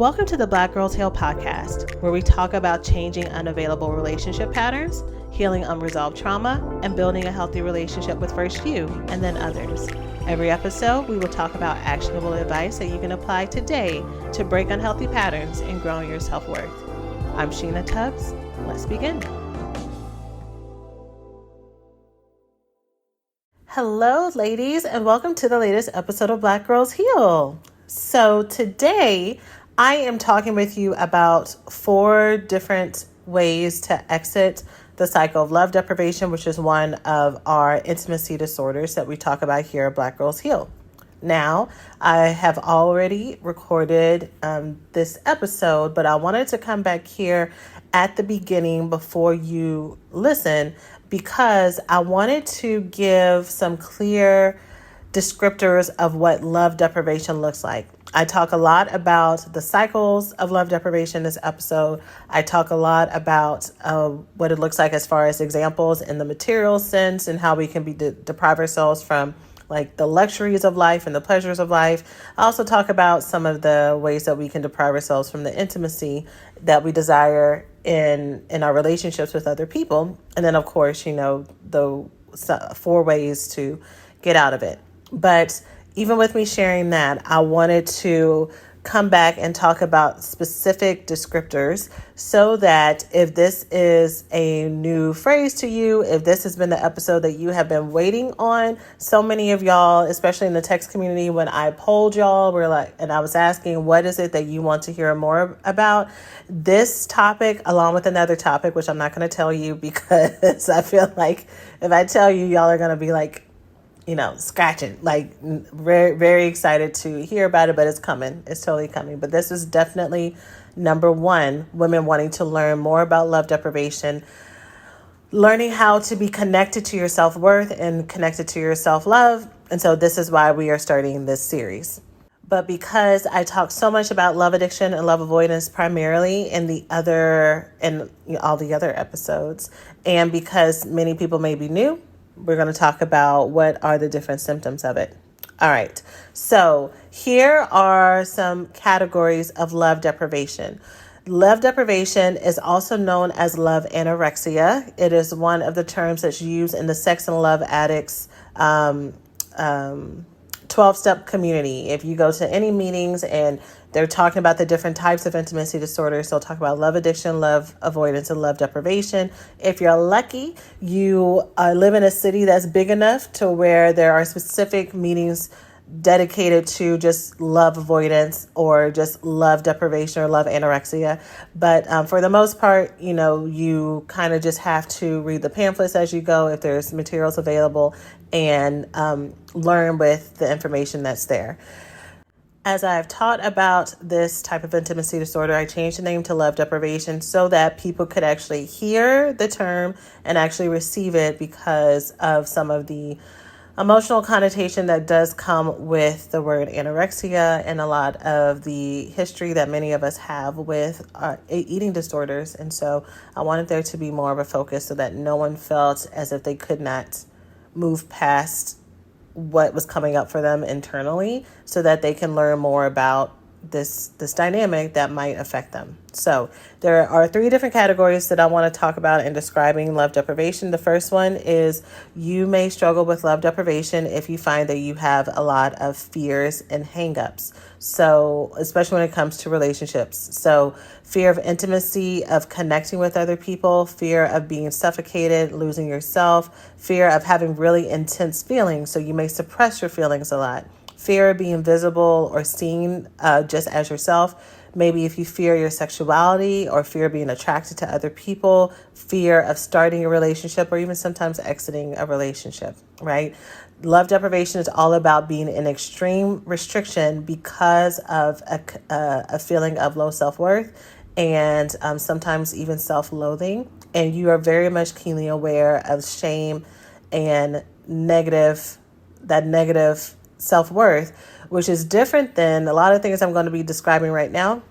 Welcome to the Black Girls Heal podcast, where we talk about changing unavailable relationship patterns, healing unresolved trauma, and building a healthy relationship with first you and then others. Every episode, we will talk about actionable advice that you can apply today to break unhealthy patterns and grow your self-worth. I'm Sheena Tubbs. Let's begin. Hello, ladies, and welcome to the latest episode of Black Girls Heal. So today, I am talking with you about 4 different ways to exit the cycle of love deprivation, which is one of our intimacy disorders that we talk about here at Black Girls Heal. Now, I have already recorded this episode, but I wanted to come back here at the beginning before you listen because I wanted to give some clear descriptors of what love deprivation looks like. I talk a lot about the cycles of love deprivation this episode. I talk a lot about what it looks like as far as examples in the material sense and how we can deprive ourselves from like the luxuries of life and the pleasures of life. I also talk about some of the ways that we can deprive ourselves from the intimacy that we desire in our relationships with other people. And then, of course, the 4 ways to get out of it. But even with me sharing that, I wanted to come back and talk about specific descriptors so that if this is a new phrase to you, if this has been the episode that you have been waiting on, so many of y'all, especially in the text community, when I polled y'all, and I was asking, what is it that you want to hear more about? This topic, along with another topic, which I'm not going to tell you because I feel like if I tell you, y'all are going to be like, scratching, like very, very excited to hear about it, but it's coming. It's totally coming. But this is definitely number 1, women wanting to learn more about love deprivation, learning how to be connected to your self-worth and connected to your self-love. And so this is why we are starting this series. But because I talk so much about love addiction and love avoidance primarily in all the other episodes, and because many people may be new, we're going to talk about what are the different symptoms of it. All right. So here are some categories of love deprivation. Love deprivation is also known as love anorexia. It is one of the terms that's used in the sex and love addicts 12-step community. If you go to any meetings and they're talking about the different types of intimacy disorders, they'll talk about love addiction, love avoidance, and love deprivation. If you're lucky, you live in a city that's big enough to where there are specific meetings dedicated to just love avoidance or just love deprivation or love anorexia. But for the most part, you kind of just have to read the pamphlets as you go if there's materials available and learn with the information that's there. As I've taught about this type of intimacy disorder, I changed the name to love deprivation so that people could actually hear the term and actually receive it because of some of the emotional connotation that does come with the word anorexia and a lot of the history that many of us have with eating disorders. And so I wanted there to be more of a focus so that no one felt as if they could not move past what was coming up for them internally so that they can learn more about this dynamic that might affect them. So there are 3 different categories that I want to talk about in describing love deprivation. The first one is you may struggle with love deprivation if you find that you have a lot of fears and hangups. So especially when it comes to relationships. So fear of intimacy, of connecting with other people, fear of being suffocated, losing yourself, fear of having really intense feelings. So you may suppress your feelings a lot. Fear of being visible or seen just as yourself. Maybe if you fear your sexuality or fear of being attracted to other people, fear of starting a relationship or even sometimes exiting a relationship, right? Love deprivation is all about being in extreme restriction because of a feeling of low self-worth and sometimes even self-loathing. And you are very much keenly aware of shame and negative self-worth, which is different than a lot of things I'm going to be describing right now,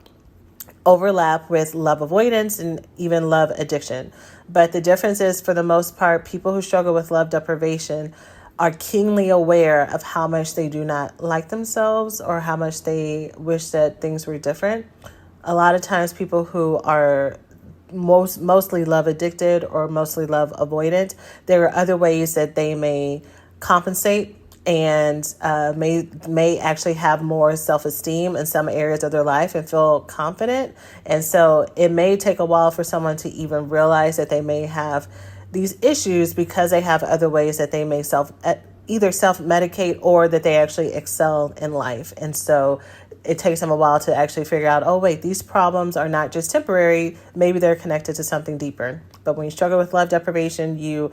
overlap with love avoidance and even love addiction. But the difference is, for the most part, people who struggle with love deprivation are keenly aware of how much they do not like themselves or how much they wish that things were different. A lot of times people who are mostly love addicted or mostly love avoidant, there are other ways that they may compensate and may actually have more self-esteem in some areas of their life and feel confident. And so it may take a while for someone to even realize that they may have these issues because they have other ways that they may either self-medicate or that they actually excel in life. And so it takes them a while to actually figure out, oh, wait, these problems are not just temporary. Maybe they're connected to something deeper. But when you struggle with love deprivation, you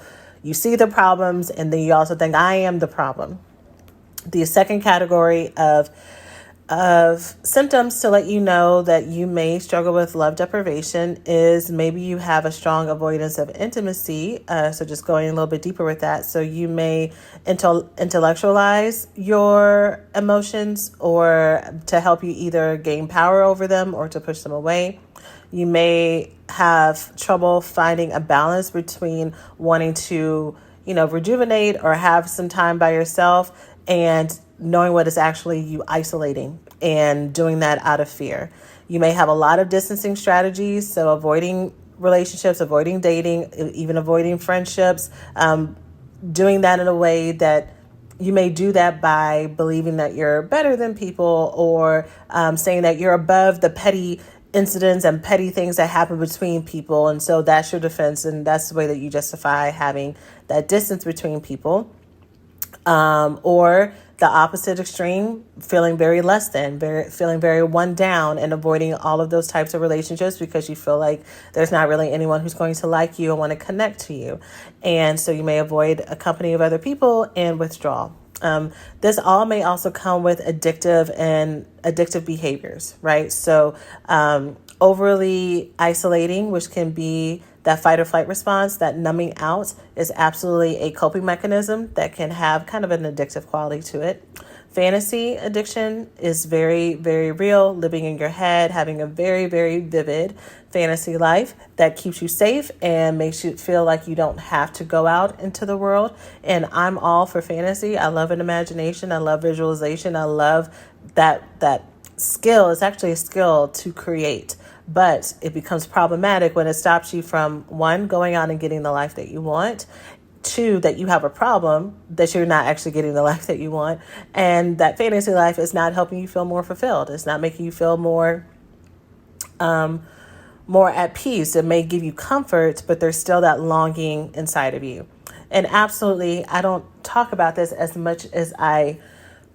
see the problems, and then you also think, I am the problem. The second category of symptoms to let you know that you may struggle with love deprivation is maybe you have a strong avoidance of intimacy. So just going a little bit deeper with that. So you may intellectualize your emotions or to help you either gain power over them or to push them away. You may have trouble finding a balance between wanting to, rejuvenate or have some time by yourself and knowing what is actually you isolating and doing that out of fear. You may have a lot of distancing strategies, so avoiding relationships, avoiding dating, even avoiding friendships, doing that in a way that you may do that by believing that you're better than people or saying that you're above the petty incidents and petty things that happen between people. And so that's your defense, and that's the way that you justify having that distance between people. Or the opposite extreme, feeling very less than, feeling very one down and avoiding all of those types of relationships because you feel like there's not really anyone who's going to like you and want to connect to you. And so you may avoid a company of other people and withdrawal. This all may also come with addictive behaviors, right? So overly isolating, which can be that fight or flight response, that numbing out, is absolutely a coping mechanism that can have kind of an addictive quality to it. Fantasy addiction is very, very real, living in your head, having a very, very vivid fantasy life that keeps you safe and makes you feel like you don't have to go out into the world. And I'm all for fantasy. I love an imagination. I love visualization. I love that skill. It's actually a skill to create. But it becomes problematic when it stops you from, one, going out and getting the life that you want, two, that you have a problem that you're not actually getting the life that you want, and that fantasy life is not helping you feel more fulfilled. It's not making you feel more at peace. It may give you comfort, but there's still that longing inside of you. And absolutely, I don't talk about this as much as I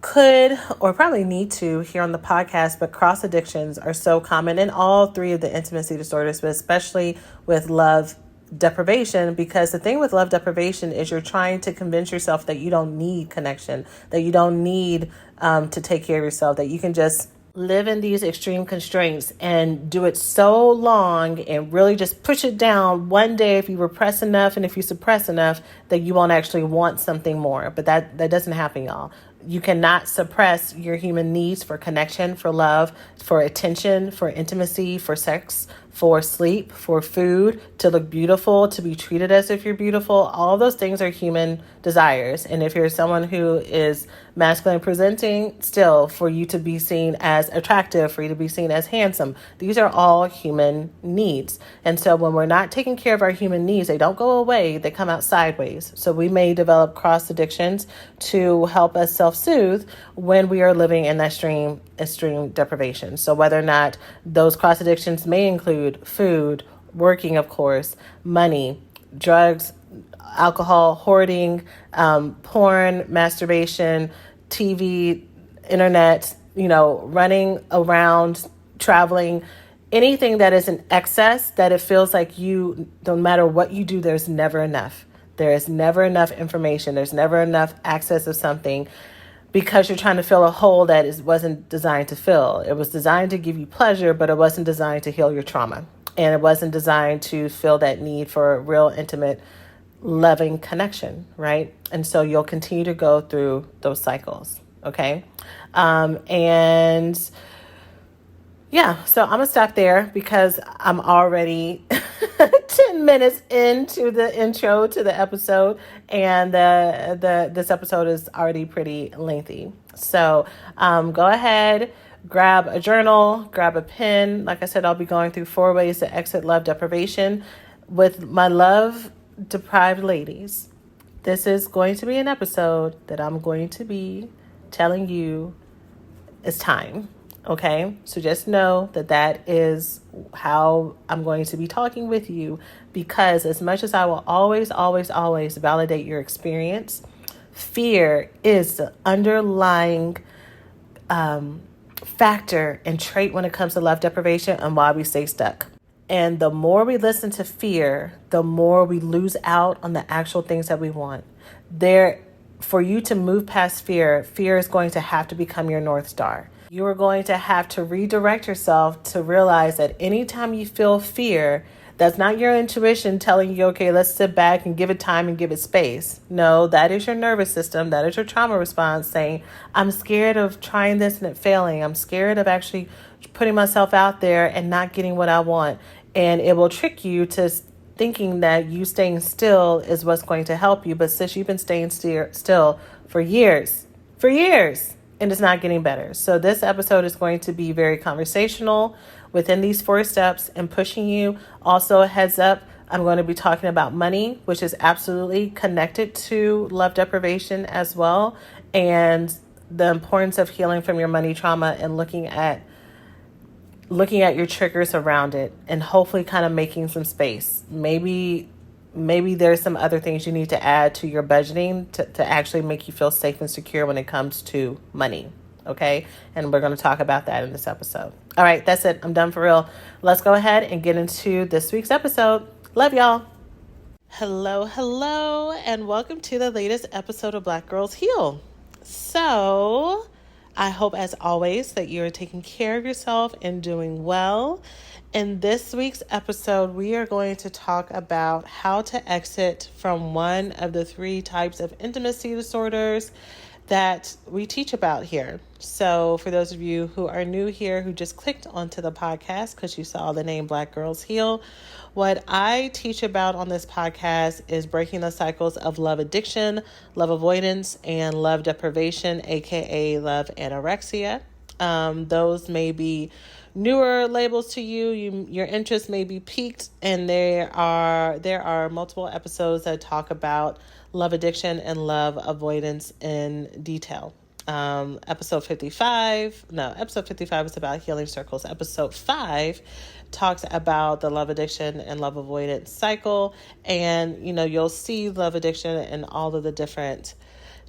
could or probably need to here on the podcast, but cross addictions are so common in all three of the intimacy disorders, but especially with love deprivation, because the thing with love deprivation is you're trying to convince yourself that you don't need connection, that you don't need to take care of yourself, that you can just live in these extreme constraints and do it so long and really just push it down. One day, if you repress enough and if you suppress enough, that you won't actually want something more. But that doesn't happen, y'all. You cannot suppress your human needs for connection, for love, for attention, for intimacy, for sex, for sleep, for food, to look beautiful, to be treated as if you're beautiful. All those things are human desires. And if you're someone who is masculine presenting, still for you to be seen as attractive, for you to be seen as handsome, these are all human needs. And so when we're not taking care of our human needs, they don't go away, they come out sideways. So we may develop cross addictions to help us self-soothe when we are living in that extreme deprivation. So whether or not those cross addictions may include food, working, of course, money, drugs, alcohol, hoarding, porn, masturbation, TV, internet, running around, traveling, anything that is in excess, that it feels like you, no matter what you do, there's never enough. There is never enough information. There's never enough access of something, because you're trying to fill a hole that wasn't designed to fill. It was designed to give you pleasure, but it wasn't designed to heal your trauma. And it wasn't designed to fill that need for real, intimate, loving connection, right? And so you'll continue to go through those cycles, okay? And yeah, so I'm going to stop there because I'm already 10 minutes into the intro to the episode, and this episode is already pretty lengthy. So go ahead, grab a journal, grab a pen. Like I said, I'll be going through 4 ways to exit love deprivation with my love deprived ladies. This is going to be an episode that I'm going to be telling you it's time. Okay, so just know that is how I'm going to be talking with you, because as much as I will always validate your experience, fear is the underlying factor and trait when it comes to love deprivation and why we stay stuck. And the more we listen to fear, the more we lose out on the actual things that we want. For you to move past fear is going to have to become your North Star. You are going to have to redirect yourself to realize that anytime you feel fear, that's not your intuition telling you, okay, let's sit back and give it time and give it space. No, that is your nervous system. That is your trauma response saying, I'm scared of trying this and it failing. I'm scared of actually putting myself out there and not getting what I want. And it will trick you to thinking that you staying still is what's going to help you. But sis, you've been staying still for years, and it's not getting better. So this episode is going to be very conversational within these 4 steps and pushing you. Also, a heads up, I'm going to be talking about money, which is absolutely connected to love deprivation as well, and the importance of healing from your money trauma and looking at your triggers around it and hopefully kind of making some space. Maybe there's some other things you need to add to your budgeting to actually make you feel safe and secure when it comes to money. Okay? And we're going to talk about that in this episode. All right, that's it. I'm done for real. Let's go ahead and get into this week's episode. Love y'all. Hello, and welcome to the latest episode of Black Girls Heal. So, I hope as always that you're taking care of yourself and doing well. In this week's episode, we are going to talk about how to exit from one of the 3 types of intimacy disorders that we teach about here. So for those of you who are new here, who just clicked onto the podcast because you saw the name Black Girls Heal, what I teach about on this podcast is breaking the cycles of love addiction, love avoidance, and love deprivation, aka love anorexia. Those may be newer labels to you. Your interest may be piqued, and there are multiple episodes that talk about addiction and love avoidance in detail. Episode 55 is about healing circles. Episode 5 talks about the love addiction and love avoidance cycle. And, you'll see love addiction in all of the different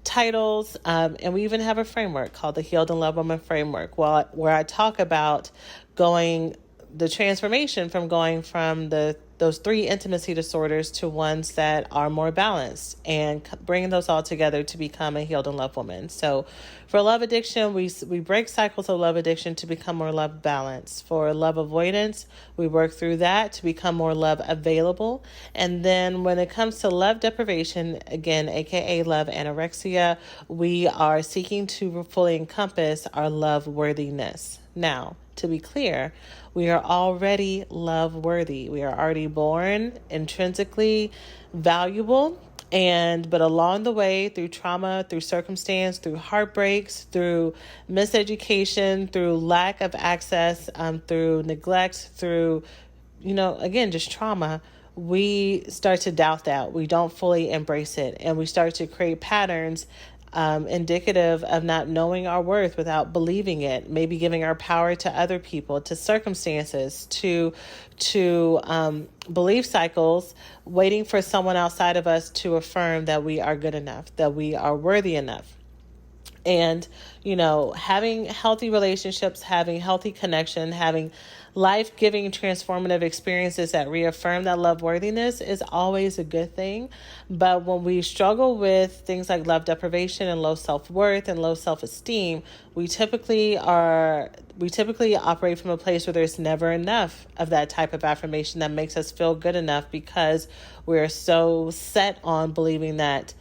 titles. And we even have a framework called the Healed and Loved Woman Framework, where I talk about the transformation from going from those 3 intimacy disorders to ones that are more balanced, and bringing those all together to become a healed and loved woman. So for love addiction, we break cycles of love addiction to become more love balance. For love avoidance, we work through that to become more love available. And then when it comes to love deprivation, again, aka love anorexia, we are seeking to fully encompass our love worthiness. Now, to be clear, we are already love worthy. We are already born intrinsically valuable. But along the way, through trauma, through circumstance, through heartbreaks, through miseducation, through lack of access, through neglect, through, again, just trauma, we start to doubt that. We don't fully embrace it. And we start to create patterns indicative of not knowing our worth without believing it, maybe giving our power to other people, to circumstances, to belief cycles, waiting for someone outside of us to affirm that we are good enough, that we are worthy enough. And, having healthy relationships, having healthy connection, having life-giving, transformative experiences that reaffirm that love worthiness is always a good thing. But when we struggle with things like love deprivation and low self-worth and low self-esteem, we typically operate from a place where there's never enough of that type of affirmation that makes us feel good enough, because we're so set on believing that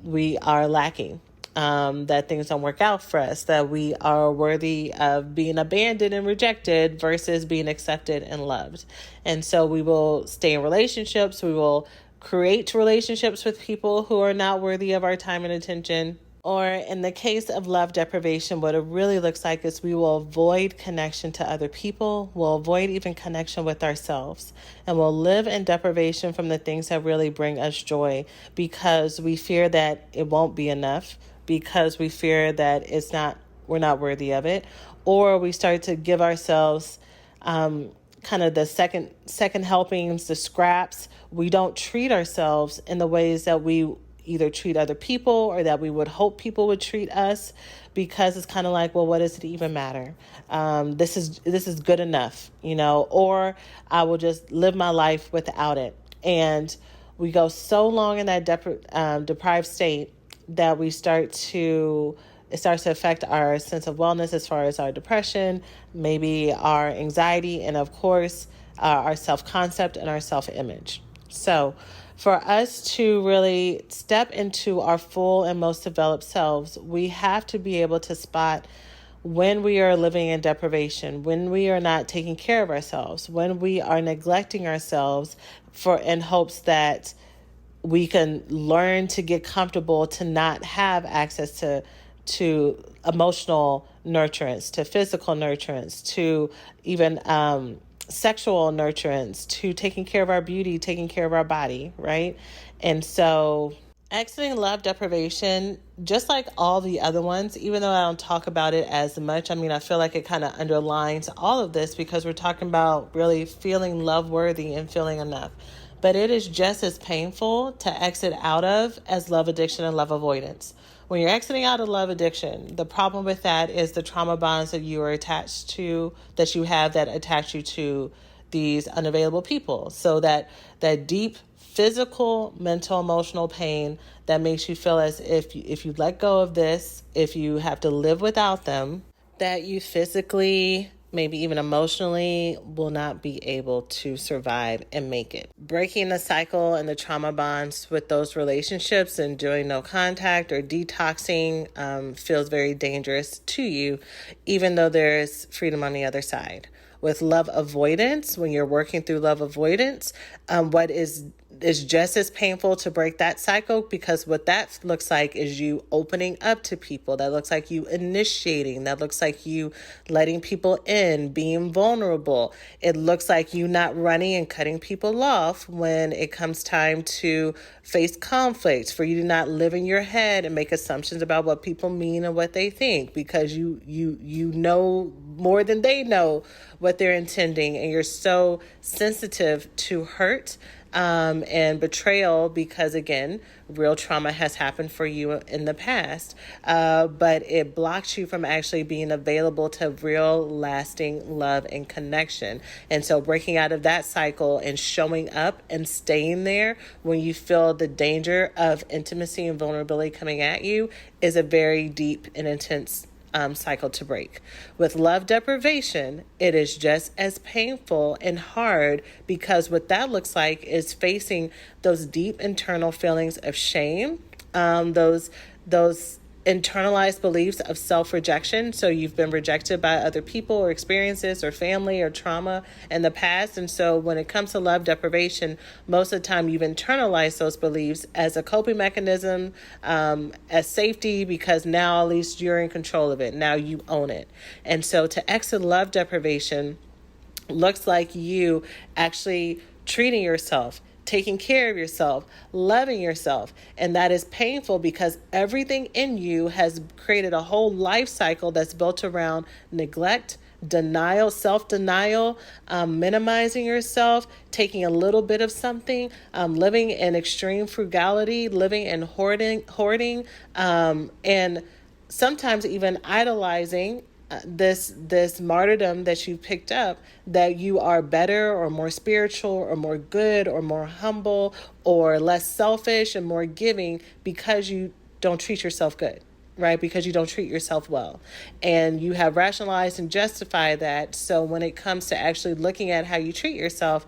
we are lacking. That things don't work out for us, that we are worthy of being abandoned and rejected versus being accepted and loved. And so we will stay in relationships. We will create relationships with people who are not worthy of our time and attention. Or in the case of love deprivation, what it really looks like is we will avoid connection to other people. We'll avoid even connection with ourselves. And we'll live in deprivation from the things that really bring us joy because we fear that it won't be enough, because we fear that we're not worthy of it. Or we start to give ourselves kind of the second helpings, the scraps. We don't treat ourselves in the ways that we either treat other people or that we would hope people would treat us, because it's kind of like, well, what does it even matter? This is good enough, or I will just live my life without it. And we go so long in that deprived state that it starts to affect our sense of wellness as far as our depression, maybe our anxiety, and of course, our self-concept and our self-image. So for us to really step into our full and most developed selves, we have to be able to spot when we are living in deprivation, when we are not taking care of ourselves, when we are neglecting ourselves in hopes that we can learn to get comfortable to not have access to emotional nurturance, to physical nurturance, to even sexual nurturance, to taking care of our beauty, taking care of our body, right? And so exiting love deprivation, just like all the other ones, even though I don't talk about it as much, I feel like it kind of underlines all of this because we're talking about really feeling love worthy and feeling enough. But it is just as painful to exit out of as love addiction and love avoidance. When you're exiting out of love addiction, the problem with that is the trauma bonds that you are attached to, that you have that attach you to these unavailable people. So that deep physical, mental, emotional pain that makes you feel as if you let go of this, if you have to live without them, that you physically, maybe even emotionally, will not be able to survive and make it. Breaking the cycle and the trauma bonds with those relationships and doing no contact or detoxing feels very dangerous to you, even though there's freedom on the other side. With love avoidance, when you're working through love avoidance, what is just as painful to break that cycle, because what that looks like is you opening up to people. That looks like you initiating. That looks like you letting people in, being vulnerable. It looks like you not running and cutting people off when it comes time to face conflicts, for you to not live in your head and make assumptions about what people mean and what they think, because you know more than they know what they're intending, and you're so sensitive to hurt and betrayal because, again, real trauma has happened for you in the past, but it blocks you from actually being available to real lasting love and connection. And so breaking out of that cycle and showing up and staying there when you feel the danger of intimacy and vulnerability coming at you is a very deep and intense cycle to break. With love deprivation, it is just as painful and hard, because what that looks like is facing those deep internal feelings of shame, those internalized beliefs of self-rejection. So you've been rejected by other people or experiences or family or trauma in the past. And so when it comes to love deprivation, most of the time you've internalized those beliefs as a coping mechanism, as safety, because now at least you're in control of it. Now you own it. And so to exit love deprivation looks like you actually treating yourself, taking care of yourself, loving yourself. And that is painful because everything in you has created a whole life cycle that's built around neglect, denial, self-denial, minimizing yourself, taking a little bit of something, living in extreme frugality, living in hoarding, and sometimes even idolizing this martyrdom that you picked up, that you are better or more spiritual or more good or more humble or less selfish and more giving because you don't treat yourself good, right? Because you don't treat yourself well. And you have rationalized and justified that. So when it comes to actually looking at how you treat yourself,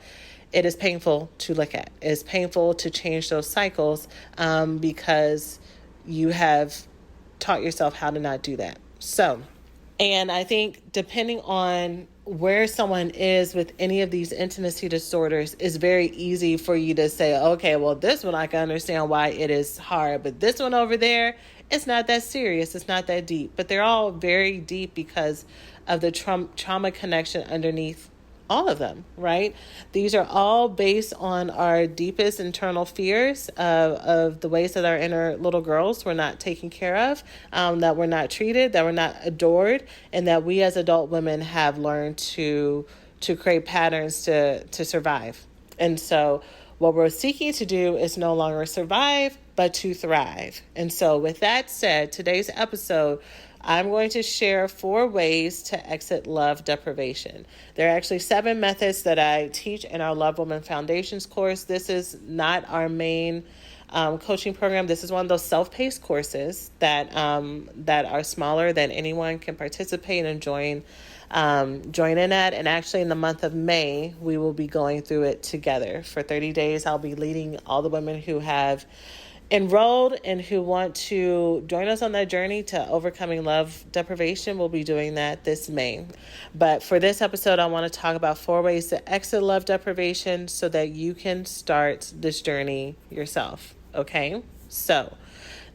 it is painful to look at. It's painful to change those cycles because you have taught yourself how to not do that. And I think depending on where someone is with any of these intimacy disorders, it's very easy for you to say, okay, well, this one I can understand why it is hard, but this one over there, it's not that serious. It's not that deep. But they're all very deep because of the trauma connection underneath all of them, right? These are all based on our deepest internal fears of the ways that our inner little girls were not taken care of, that we're not treated, that we're not adored, and that we as adult women have learned to create patterns to survive. And so what we're seeking to do is no longer survive, but to thrive. And so with that said, today's episode, I'm going to share 4 ways to exit love deprivation. There are actually 7 methods that I teach in our Love Woman Foundations course. This is not our main coaching program. This is one of those self-paced courses that are smaller, that anyone can participate and join in at. And actually in the month of May, we will be going through it together for 30 days. I'll be leading all the women who have enrolled and who want to join us on that journey to overcoming love deprivation. We'll be doing that this May. But for this episode, I want to talk about 4 ways to exit love deprivation so that you can start this journey yourself. Okay? So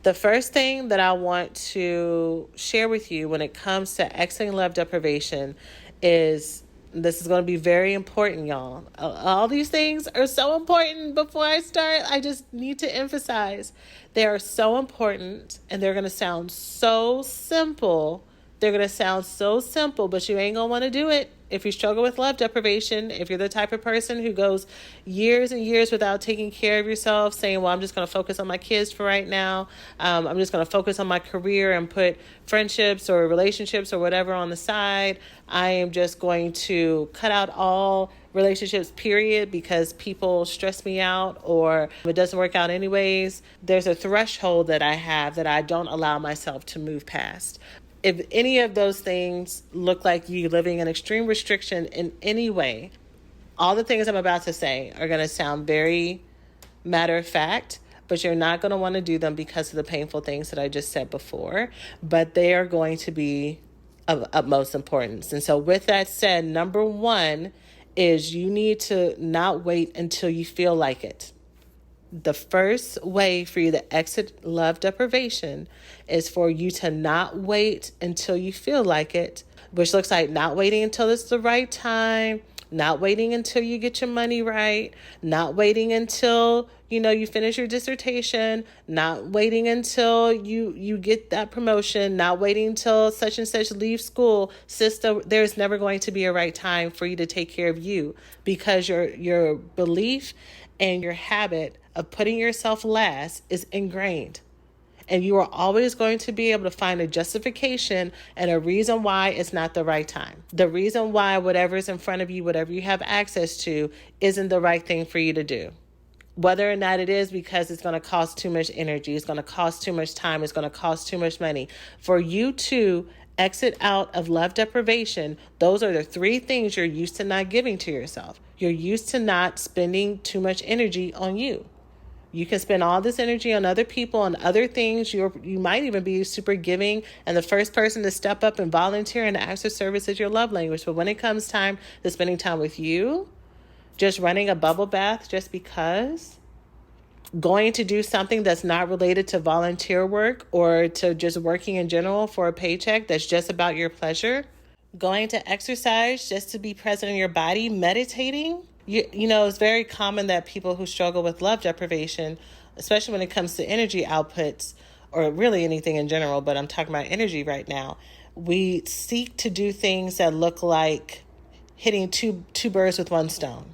the first thing that I want to share with you when it comes to exiting love deprivation is, this is going to be very important, y'all. All these things are so important. Before I start, I just need to emphasize they are so important, and they're going to sound so simple. They're going to sound so simple, but you ain't going to want to do it. If you struggle with love deprivation, if you're the type of person who goes years and years without taking care of yourself, saying, well, I'm just going to focus on my kids for right now. I'm just going to focus on my career and put friendships or relationships or whatever on the side. I am just going to cut out all relationships, period, because people stress me out or it doesn't work out anyways. There's a threshold that I have that I don't allow myself to move past. If any of those things look like you living in extreme restriction in any way, all the things I'm about to say are going to sound very matter of fact, but you're not going to want to do them because of the painful things that I just said before, but they are going to be of utmost importance. And so with that said, number 1 is you need to not wait until you feel like it. The first way for you to exit love deprivation is for you to not wait until you feel like it, which looks like not waiting until it's the right time, not waiting until you get your money right, not waiting until, you finish your dissertation, not waiting until you get that promotion, not waiting until such and such leaves school. Sister, there's never going to be a right time for you to take care of you, because your belief and your habit of putting yourself last is ingrained. And you are always going to be able to find a justification and a reason why it's not the right time. The reason why whatever is in front of you, whatever you have access to, isn't the right thing for you to do. Whether or not it is because it's going to cost too much energy, it's going to cost too much time, it's going to cost too much money. For you to exit out of love deprivation, those are the 3 things you're used to not giving to yourself. You're used to not spending too much energy on you. You can spend all this energy on other people, on other things. You might even be super giving and the first person to step up and volunteer and acts of service is your love language. But when it comes time to spending time with you, just running a bubble bath just because, going to do something that's not related to volunteer work or to just working in general for a paycheck that's just about your pleasure, going to exercise just to be present in your body, meditating. It's very common that people who struggle with love deprivation, especially when it comes to energy outputs or really anything in general, but I'm talking about energy right now, we seek to do things that look like hitting two birds with one stone.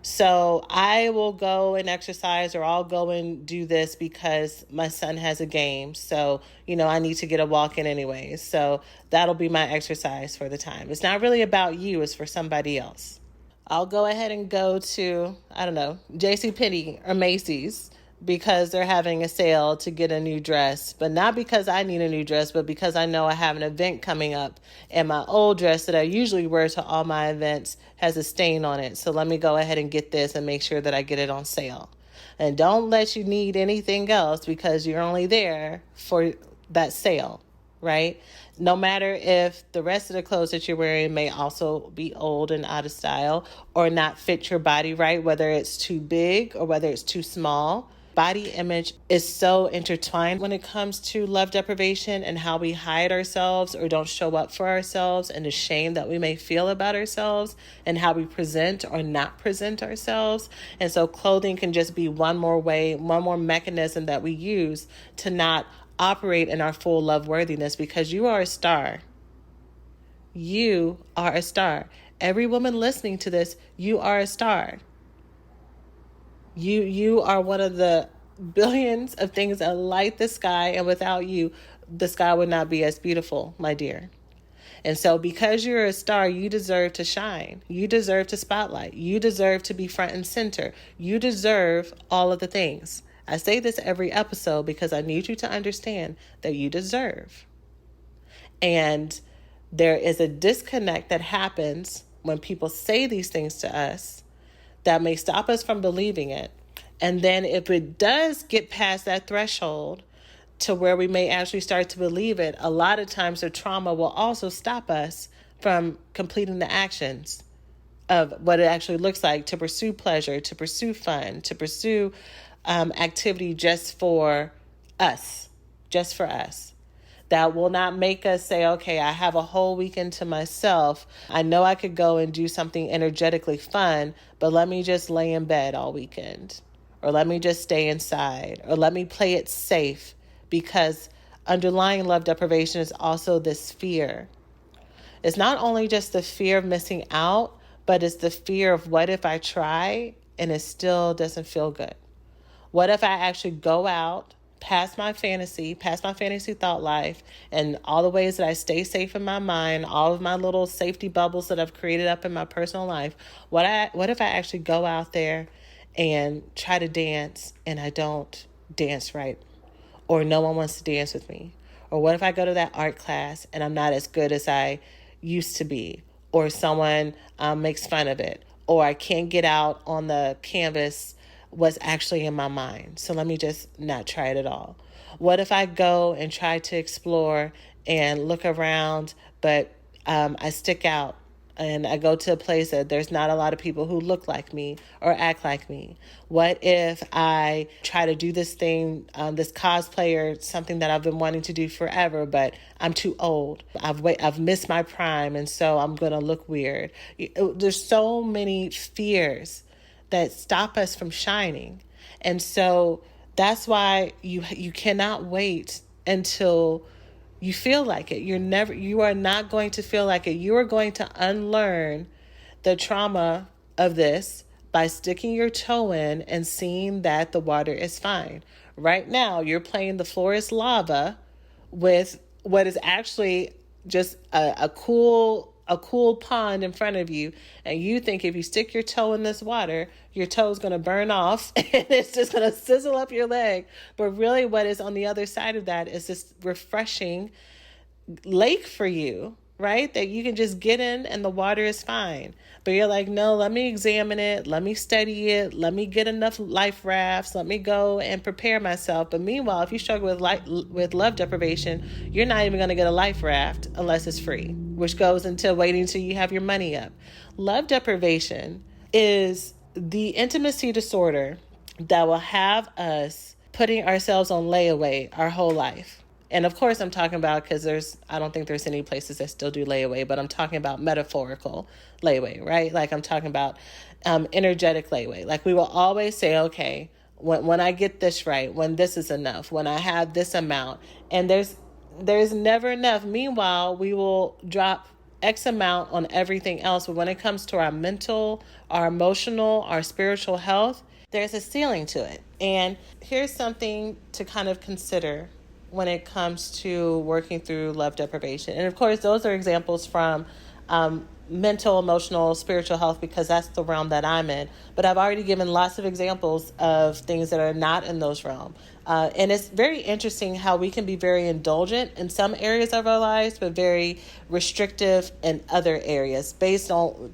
So I will go and exercise, or I'll go and do this because my son has a game. So, I need to get a walk in anyways. So that'll be my exercise for the time. It's not really about you. It's for somebody else. I'll go ahead and go to, JCPenney or Macy's because they're having a sale to get a new dress, but not because I need a new dress, but because I know I have an event coming up and my old dress that I usually wear to all my events has a stain on it. So let me go ahead and get this and make sure that I get it on sale. And don't let you need anything else because you're only there for that sale, right? No matter if the rest of the clothes that you're wearing may also be old and out of style or not fit your body right, whether it's too big or whether it's too small. Body image is so intertwined when it comes to love deprivation and how we hide ourselves or don't show up for ourselves, and the shame that we may feel about ourselves and how we present or not present ourselves. And so clothing can just be one more way, one more mechanism that we use to not operate in our full love worthiness, because you are a star. You are a star. Every woman listening to this, you are a star. You are one of the billions of things that light the sky, and without you, the sky would not be as beautiful, my dear. And so because you're a star, you deserve to shine. You deserve to spotlight. You deserve to be front and center. You deserve all of the things. I say this every episode because I need you to understand that you deserve. And there is a disconnect that happens when people say these things to us that may stop us from believing it. And then if it does get past that threshold to where we may actually start to believe it, a lot of times the trauma will also stop us from completing the actions of what it actually looks like to pursue pleasure, to pursue fun, to pursue activity just for us, That will not make us say, okay, I have a whole weekend to myself. I know I could go and do something energetically fun, but let me just lay in bed all weekend. Or let me just stay inside. Or let me play it safe. Because underlying love deprivation is also this fear. It's not only just the fear of missing out, but it's the fear of what if I try and it still doesn't feel good? What if I actually go out past my fantasy thought life, and all the ways that I stay safe in my mind, all of my little safety bubbles that I've created up in my personal life? What if I actually go out there and try to dance and I don't dance right? Or no one wants to dance with me? Or what if I go to that art class and I'm not as good as I used to be? Or someone makes fun of it? Or I can't get out on the canvas what's actually in my mind, so let me just not try it at all. What if I go and try to explore and look around, but I stick out and I go to a place that there's not a lot of people who look like me or act like me? What if I try to do this thing, this cosplay, or something that I've been wanting to do forever, but I'm too old. I've missed my prime, and so I'm going to look weird. There's so many fears that stop us from shining. And so that's why you cannot wait until you feel like it. You are not going to feel like it. You are going to unlearn the trauma of this by sticking your toe in and seeing that the water is fine. Right now, you're playing the floor is lava with what is actually just a cool pond in front of you, and you think if you stick your toe in this water, your toe's going to burn off and it's just going to sizzle up your leg. But really what is on the other side of that is this refreshing lake for you, right? That you can just get in and the water is fine. But you're like, no, let me examine it. Let me study it. Let me get enough life rafts. Let me go and prepare myself. But meanwhile, if you struggle with love deprivation, you're not even going to get a life raft unless it's free, which goes into waiting until you have your money up. Love deprivation is the intimacy disorder that will have us putting ourselves on layaway our whole life. And of course, I'm talking about, because I don't think there's any places that still do layaway, but I'm talking about metaphorical layaway, right? Like I'm talking about energetic layaway. Like we will always say, okay, when I get this right, when this is enough, when I have this amount, and there's never enough. Meanwhile, we will drop X amount on everything else. But when it comes to our mental, our emotional, our spiritual health, there's a ceiling to it. And here's something to kind of consider when it comes to working through love deprivation. And of course, those are examples from mental, emotional, spiritual health, because that's the realm that I'm in. But I've already given lots of examples of things that are not in those realms. And it's very interesting how we can be very indulgent in some areas of our lives, but very restrictive in other areas,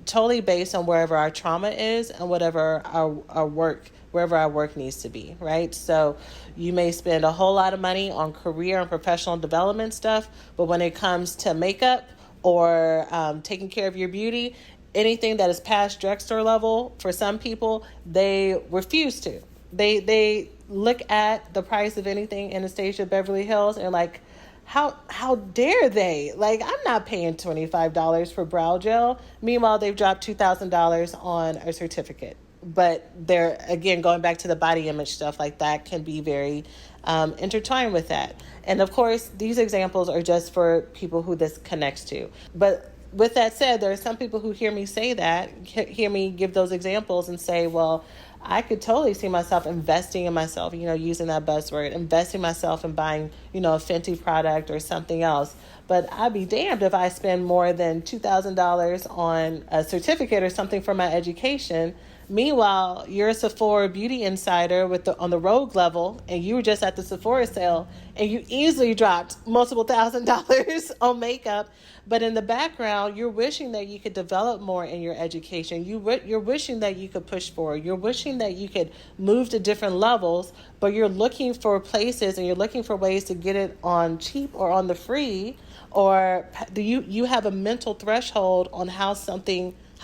totally based on wherever our trauma is and wherever our work needs to be, right? So you may spend a whole lot of money on career and professional development stuff, but when it comes to makeup or taking care of your beauty, anything that is past drugstore level, for some people, they refuse to. They look at the price of anything in Anastasia Beverly Hills and like, how dare they? Like, I'm not paying $25 for brow gel. Meanwhile, they've dropped $2,000 on a certificate. But they're, again, going back to the body image stuff, like that can be very intertwined with that. And of course, these examples are just for people who this connects to. But with that said, there are some people who hear me say that, hear me give those examples and say, well, I could totally see myself investing in myself, using that buzzword, investing myself in buying, a Fenty product or something else. But I'd be damned if I spend more than $2,000 on a certificate or something for my education. Meanwhile, you're a Sephora beauty insider on the rogue level, and you were just at the Sephora sale, and you easily dropped multiple $1,000s on makeup. But in the background, you're wishing that you could develop more in your education. You're wishing that you could push forward. You're wishing that you could move to different levels, but you're looking for places and you're looking for ways to get it on cheap or on the free, or you have a mental threshold on how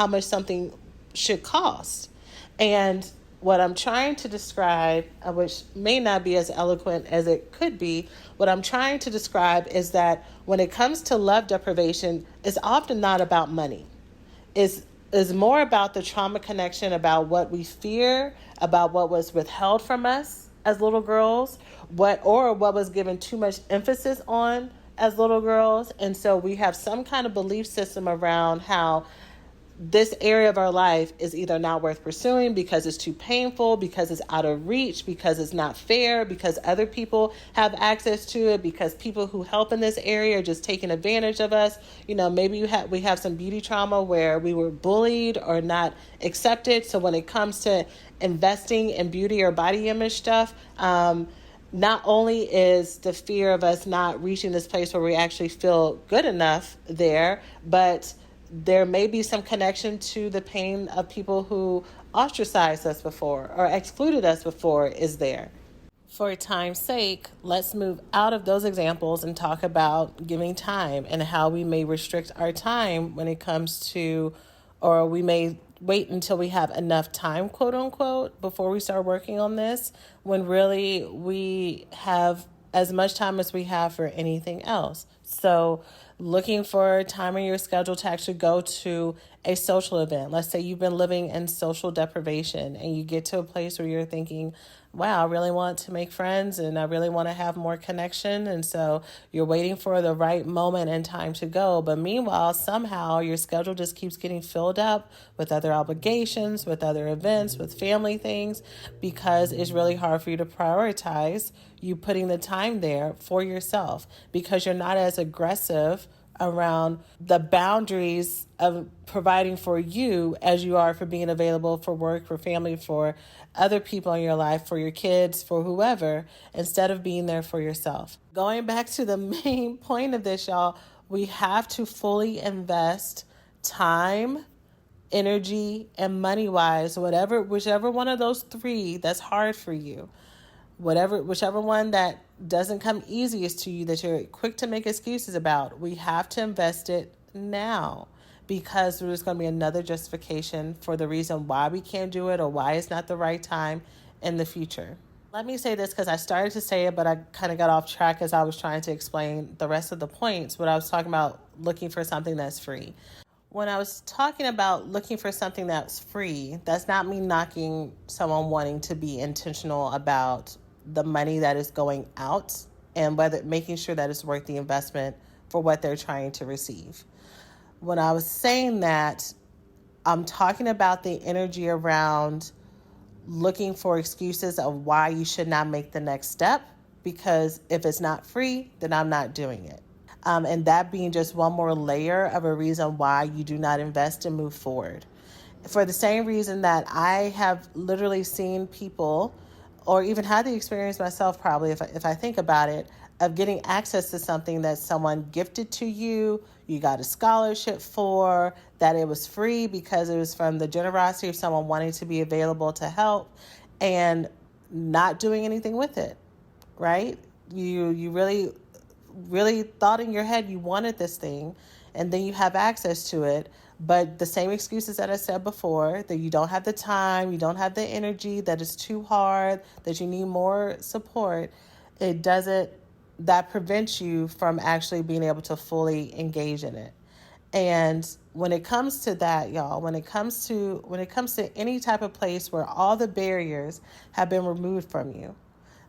much something should cost. And what I'm trying to describe, which may not be as eloquent as it could be, what I'm trying to describe is that when it comes to love deprivation, it's often not about money. It's more about the trauma connection, about what we fear, about what was withheld from us as little girls, what was given too much emphasis on as little girls. And so we have some kind of belief system around how this area of our life is either not worth pursuing because it's too painful, because it's out of reach, because it's not fair, because other people have access to it, because people who help in this area are just taking advantage of us. Maybe we have some beauty trauma where we were bullied or not accepted. So when it comes to investing in beauty or body image stuff, not only is the fear of us not reaching this place where we actually feel good enough there, but there may be some connection to the pain of people who ostracized us before or excluded us before is there. For time's sake, let's move out of those examples and talk about giving time and how we may restrict our time when it comes to, or we may wait until we have enough time, quote unquote, before we start working on this, when really we have as much time as we have for anything else. So looking for time in your schedule to actually go to a social event. Let's say you've been living in social deprivation and you get to a place where you're thinking, wow, I really want to make friends and I really want to have more connection. And so you're waiting for the right moment and time to go. But meanwhile, somehow your schedule just keeps getting filled up with other obligations, with other events, with family things, because it's really hard for you to prioritize you putting the time there for yourself because you're not as aggressive around the boundaries of providing for you as you are for being available for work, for family, for other people in your life, for your kids, for whoever, instead of being there for yourself. Going back to the main point of this, y'all, we have to fully invest time, energy, and money-wise, whichever one of those three that's hard for you. Whichever one that doesn't come easiest to you, that you're quick to make excuses about, we have to invest it now because there's going to be another justification for the reason why we can't do it or why it's not the right time in the future. Let me say this because I started to say it, but I kind of got off track as I was trying to explain the rest of the points, but I was talking about looking for something that's free. When I was talking about looking for something that's free, that's not me knocking someone wanting to be intentional about the money that is going out and whether making sure that it's worth the investment for what they're trying to receive. When I was saying that, I'm talking about the energy around looking for excuses of why you should not make the next step, because if it's not free, then I'm not doing it. And that being just one more layer of a reason why you do not invest and move forward. For the same reason that I have literally seen people, or even had the experience myself probably, if I think about it, of getting access to something that someone gifted to you, you got a scholarship for, that it was free because it was from the generosity of someone wanting to be available to help, and not doing anything with it, right? You really thought in your head you wanted this thing, and then you have access to it, But the same excuses that I said before, that you don't have the time, you don't have the energy, that it's too hard, that you need more support, it doesn't, that prevents you from actually being able to fully engage in it. And when it comes to that, y'all, when it comes to any type of place where all the barriers have been removed from you,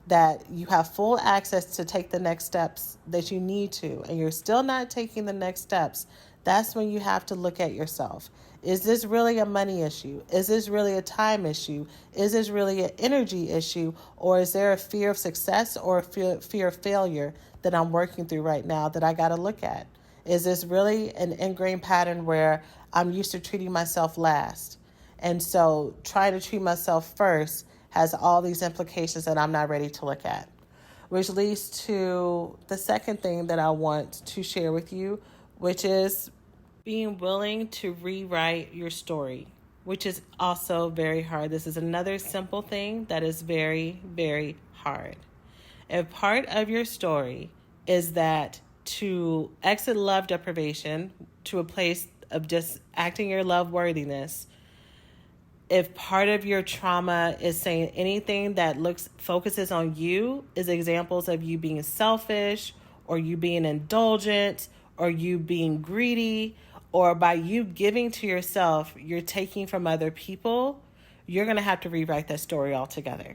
that you have full access to take the next steps that you need to, and you're still not taking the next steps, that's when you have to look at yourself. Is this really a money issue? Is this really a time issue? Is this really an energy issue? Or is there a fear of success or a fear of failure that I'm working through right now that I got to look at? Is this really an ingrained pattern where I'm used to treating myself last? And so trying to treat myself first has all these implications that I'm not ready to look at. Which leads to the second thing that I want to share with you, which is being willing to rewrite your story, which is also very hard. This is another simple thing that is very, very hard. If part of your story is that to exit love deprivation to a place of just acting your love worthiness, if part of your trauma is saying anything that focuses on you is examples of you being selfish or you being indulgent or you being greedy, or by you giving to yourself, you're taking from other people, you're going to have to rewrite that story altogether.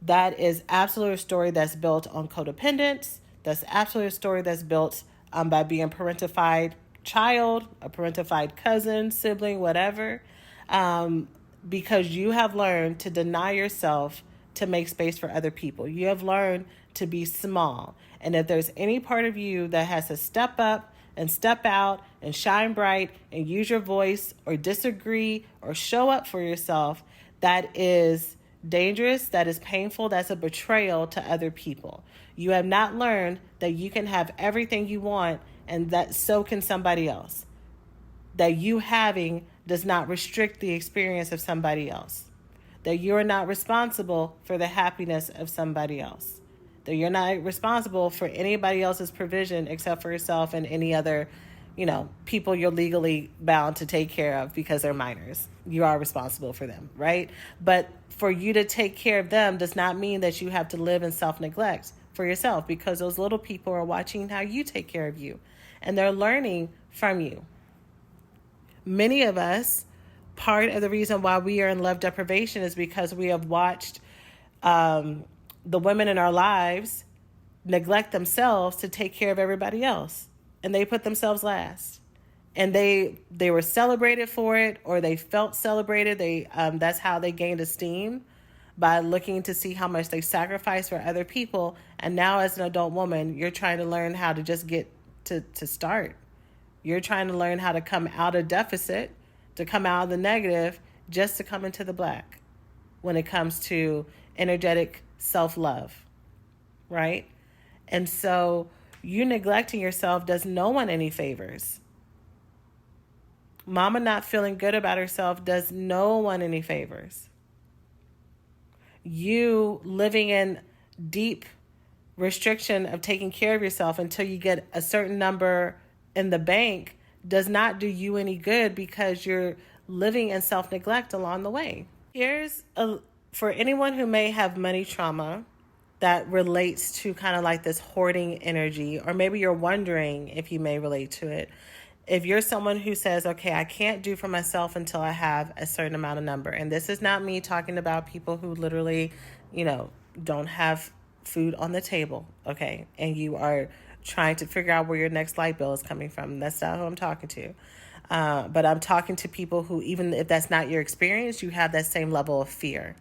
That is absolutely a story that's built on codependence. That's absolutely a story that's built by being a parentified child, a parentified cousin, sibling, whatever. Because you have learned to deny yourself to make space for other people. You have learned to be small. And if there's any part of you that has to step up and step out and shine bright and use your voice or disagree or show up for yourself, that is dangerous, that is painful, that's a betrayal to other people. You have not learned that you can have everything you want and that so can somebody else. That you having does not restrict the experience of somebody else. That you're not responsible for the happiness of somebody else. That you're not responsible for anybody else's provision except for yourself and any other, people you're legally bound to take care of because they're minors. You are responsible for them, right? But for you to take care of them does not mean that you have to live in self-neglect for yourself, because those little people are watching how you take care of you and they're learning from you. Many of us, part of the reason why we are in love deprivation is because we have watched the women in our lives neglect themselves to take care of everybody else. And they put themselves last. And they were celebrated for it, or they felt celebrated. That's how they gained esteem, by looking to see how much they sacrificed for other people. And now as an adult woman, you're trying to learn how to just get to start. You're trying to learn how to come out of deficit, to come out of the negative, just to come into the black when it comes to energetic self-love, right? And so you neglecting yourself does no one any favors. Mama not feeling good about herself does no one any favors. You living in deep restriction of taking care of yourself until you get a certain number in the bank does not do you any good, because you're living in self-neglect along the way. For anyone who may have money trauma that relates to kind of like this hoarding energy, or maybe you're wondering if you may relate to it. If you're someone who says, okay, I can't do for myself until I have a certain amount of number. And this is not me talking about people who literally, don't have food on the table. Okay. And you are trying to figure out where your next light bill is coming from. That's not who I'm talking to. But I'm talking to people who, even if that's not your experience, you have that same level of fear.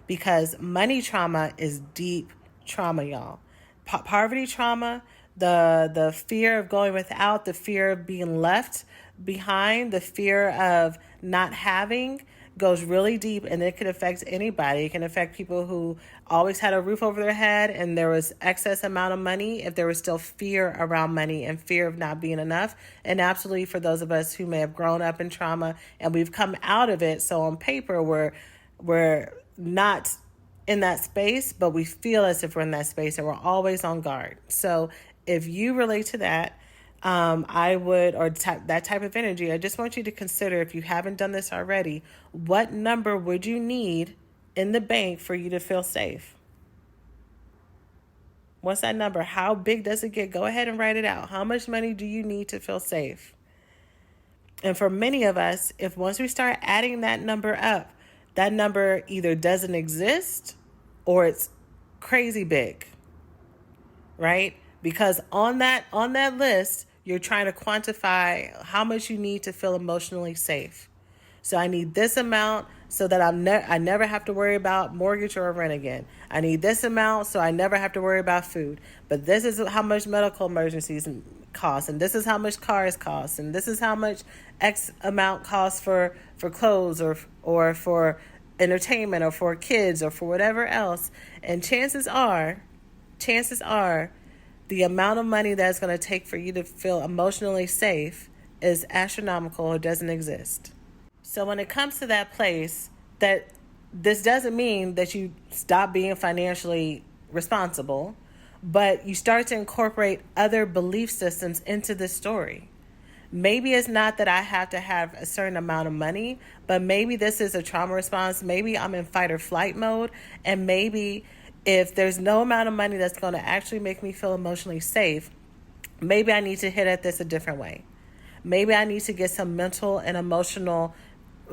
Because money trauma is deep trauma, y'all. Poverty trauma, the fear of going without, the fear of being left behind, the fear of not having goes really deep, and it can affect anybody. It can affect people who always had a roof over their head and there was excess amount of money, if there was still fear around money and fear of not being enough. And absolutely for those of us who may have grown up in trauma and we've come out of it. So on paper, we're not in that space, but we feel as if we're in that space and we're always on guard. So if you relate to that, that type of energy, I just want you to consider, if you haven't done this already, what number would you need in the bank for you to feel safe? What's that number? How big does it get? Go ahead and write it out. How much money do you need to feel safe? And for many of us, if once we start adding that number up, that number either doesn't exist or it's crazy big, right? Because on that list, you're trying to quantify how much you need to feel emotionally safe. So I need this amount so that I never have to worry about mortgage or rent again. I need this amount so I never have to worry about food. But this is how much medical emergencies cost, and this is how much cars cost, and this is how much X amount costs for clothes or for entertainment or for kids or for whatever else. And chances are, the amount of money that's going to take for you to feel emotionally safe is astronomical or doesn't exist. So when it comes to that place, that this doesn't mean that you stop being financially responsible, but you start to incorporate other belief systems into this story. Maybe it's not that I have to have a certain amount of money, but maybe this is a trauma response. Maybe I'm in fight or flight mode, and maybe if there's no amount of money that's going to actually make me feel emotionally safe, maybe I need to hit at this a different way. Maybe I need to get some mental and emotional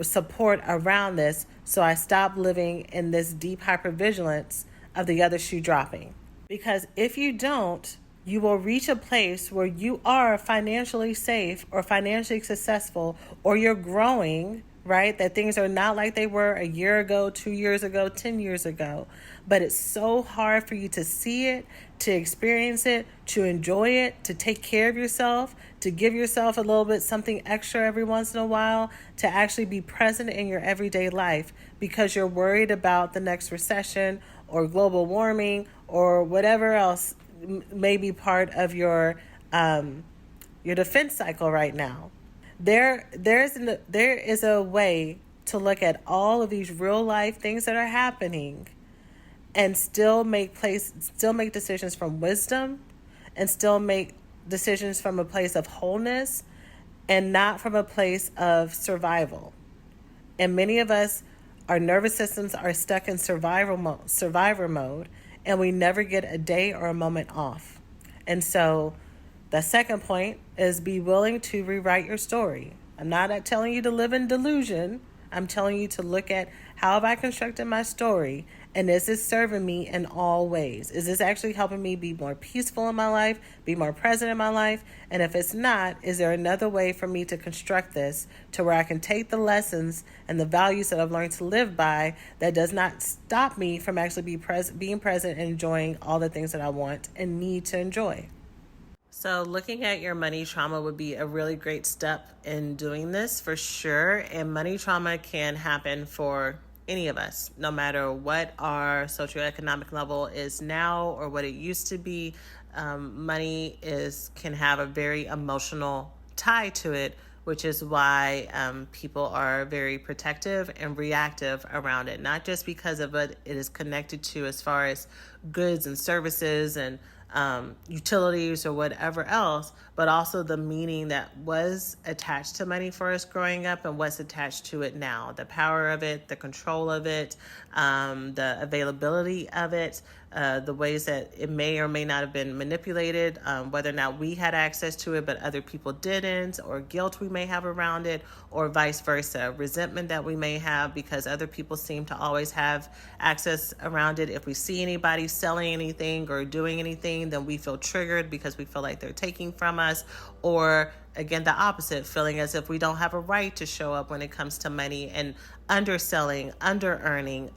support around this so I stop living in this deep hypervigilance of the other shoe dropping. Because if you don't, you will reach a place where you are financially safe or financially successful, or you're growing, right? That things are not like they were a year ago, 2 years ago, 10 years ago. But it's so hard for you to see it, to experience it, to enjoy it, to take care of yourself, to give yourself a little bit something extra every once in a while, to actually be present in your everyday life, because you're worried about the next recession or global warming or whatever else may be part of your defense cycle right now. There is a way to look at all of these real life things that are happening and still make decisions from wisdom, and still make decisions from a place of wholeness and not from a place of survival. And many of us, our nervous systems are stuck in survivor mode, and we never get a day or a moment off. And so the second point is be willing to rewrite your story. I'm not telling you to live in delusion. I'm telling you to look at, how have I constructed my story, and is this serving me in all ways? Is this actually helping me be more peaceful in my life, be more present in my life? And if it's not, is there another way for me to construct this to where I can take the lessons and the values that I've learned to live by that does not stop me from actually being present and enjoying all the things that I want and need to enjoy? So looking at your money trauma would be a really great step in doing this for sure. And money trauma can happen for any of us, no matter what our socioeconomic level is now or what it used to be. Money can have a very emotional tie to it, which is why people are very protective and reactive around it, not just because of what it is connected to as far as goods and services and utilities or whatever else, but also the meaning that was attached to money for us growing up and what's attached to it now, the power of it, the control of it, the availability of it, the ways that it may or may not have been manipulated, whether or not we had access to it but other people didn't, or guilt we may have around it, or vice versa, resentment that we may have because other people seem to always have access around it. If we see anybody selling anything or doing anything, then we feel triggered because we feel like they're taking from us, or again, the opposite, feeling as if we don't have a right to show up when it comes to money, and underselling, under-earning,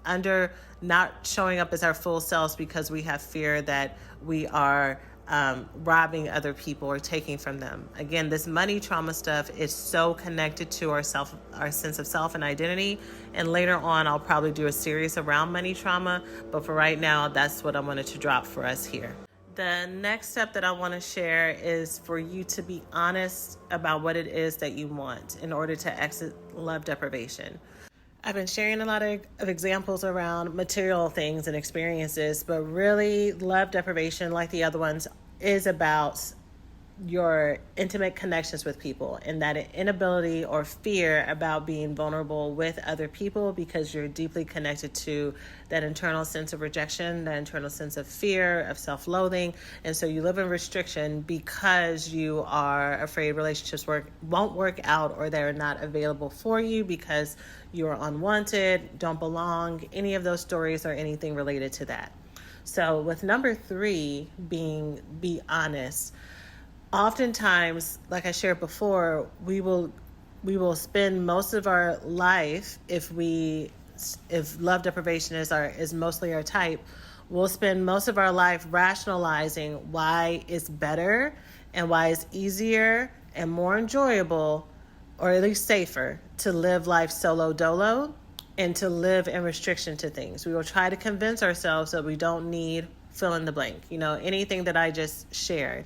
not showing up as our full selves because we have fear that we are robbing other people or taking from them. Again, this money trauma stuff is so connected to our sense of self and identity. And later on, I'll probably do a series around money trauma. But for right now, that's what I wanted to drop for us here. The next step that I want to share is for you to be honest about what it is that you want in order to exit love deprivation. I've been sharing a lot of examples around material things and experiences, but really love deprivation, like the other ones, is about your intimate connections with people, and that inability or fear about being vulnerable with other people because you're deeply connected to that internal sense of rejection, that internal sense of fear, of self-loathing. And so you live in restriction because you are afraid relationships won't work out, or they're not available for you because you are unwanted, don't belong, any of those stories or anything related to that. So with number 3 being be honest, oftentimes, like I shared before, we will spend most of our life, if love deprivation is mostly our type, we'll spend most of our life rationalizing why it's better and why it's easier and more enjoyable, or at least safer, to live life solo dolo and to live in restriction to things. We will try to convince ourselves that we don't need fill in the blank, anything that I just shared,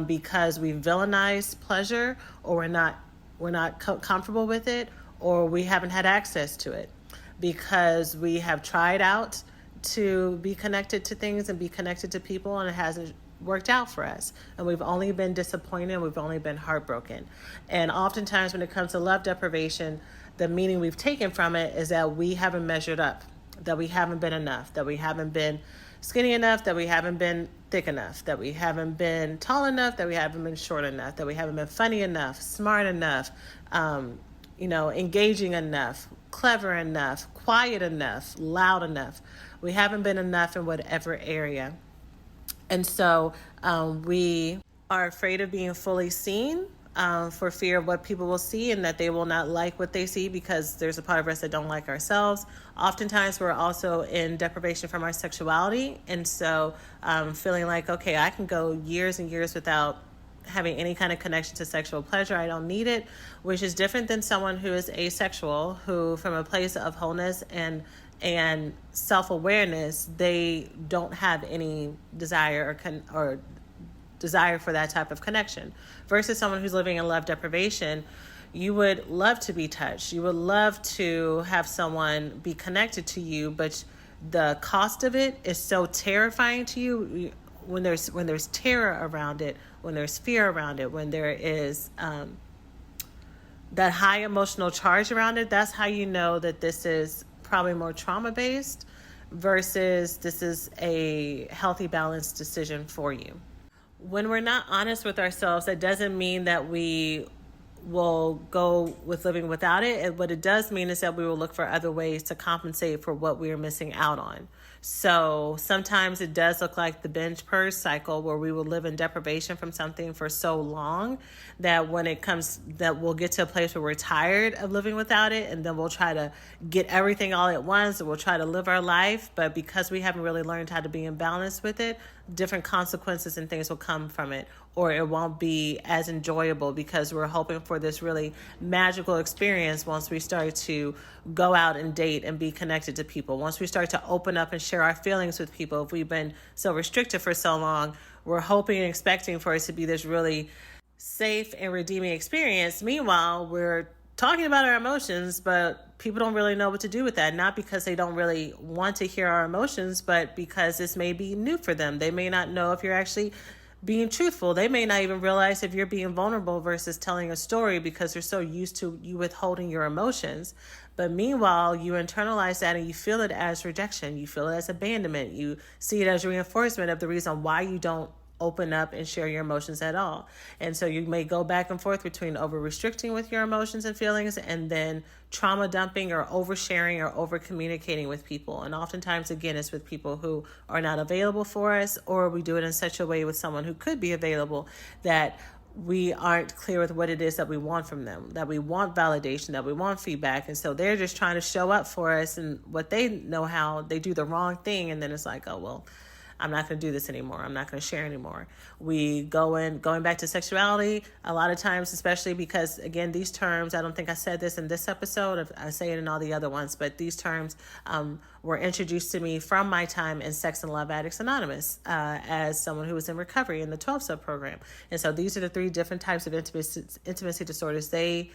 because we villainized pleasure, or we're not comfortable with it, or we haven't had access to it, because we have tried out to be connected to things and be connected to people, and it hasn't worked out for us, and we've only been disappointed, we've only been heartbroken. And oftentimes when it comes to love deprivation, the meaning we've taken from it is that we haven't measured up, that we haven't been enough, that we haven't been skinny enough, that we haven't been thick enough, that we haven't been tall enough, that we haven't been short enough, that we haven't been funny enough, smart enough, engaging enough, clever enough, quiet enough, loud enough. We haven't been enough in whatever area. And so we are afraid of being fully seen, for fear of what people will see, and that they will not like what they see, because there's a part of us that don't like ourselves. Oftentimes we're also in deprivation from our sexuality, and so feeling like, okay, I can go years and years without having any kind of connection to sexual pleasure. I don't need it, which is different than someone who is asexual, who from a place of wholeness and self-awareness, they don't have any desire or desire for that type of connection, versus someone who's living in love deprivation. You would love to be touched. You would love to have someone be connected to you, but the cost of it is so terrifying to you. When there's terror around it, when there's fear around it, when there is that high emotional charge around it, that's how you know that this is probably more trauma-based versus this is a healthy, balanced decision for you. When we're not honest with ourselves, that doesn't mean that we will go with living without it. And what it does mean is that we will look for other ways to compensate for what we are missing out on. So sometimes it does look like the binge purge cycle, where we will live in deprivation from something for so long that when it comes, that we'll get to a place where we're tired of living without it, and then we'll try to get everything all at once, and we'll try to live our life. But because we haven't really learned how to be in balance with it, different consequences and things will come from it, or it won't be as enjoyable, because we're hoping for this really magical experience once we start to go out and date and be connected to people. Once we start to open up and share our feelings with people, if we've been so restricted for so long, we're hoping and expecting for it to be this really safe and redeeming experience. Meanwhile, we're talking about our emotions, but people don't really know what to do with that. Not because they don't really want to hear our emotions, but because this may be new for them. They may not know if you're actually being truthful. They may not even realize if you're being vulnerable versus telling a story, because they're so used to you withholding your emotions. But meanwhile, you internalize that and you feel it as rejection. You feel it as abandonment. You see it as reinforcement of the reason why you don't open up and share your emotions at all. And so you may go back and forth between over restricting with your emotions and feelings, and then trauma dumping or oversharing or over communicating with people. And oftentimes, again, it's with people who are not available for us, or we do it in such a way with someone who could be available that we aren't clear with what it is that we want from them, that we want validation, that we want feedback. And so they're just trying to show up for us, and what they know how, they do the wrong thing. And then it's like, oh, well, I'm not going to do this anymore. I'm not going to share anymore. We going back to sexuality a lot of times, especially because, again, these terms, I don't think I said this in this episode. I say it in all the other ones, but these terms were introduced to me from my time in Sex and Love Addicts Anonymous as someone who was in recovery in the 12-step program. And so these are the 3 different types of intimacy disorders they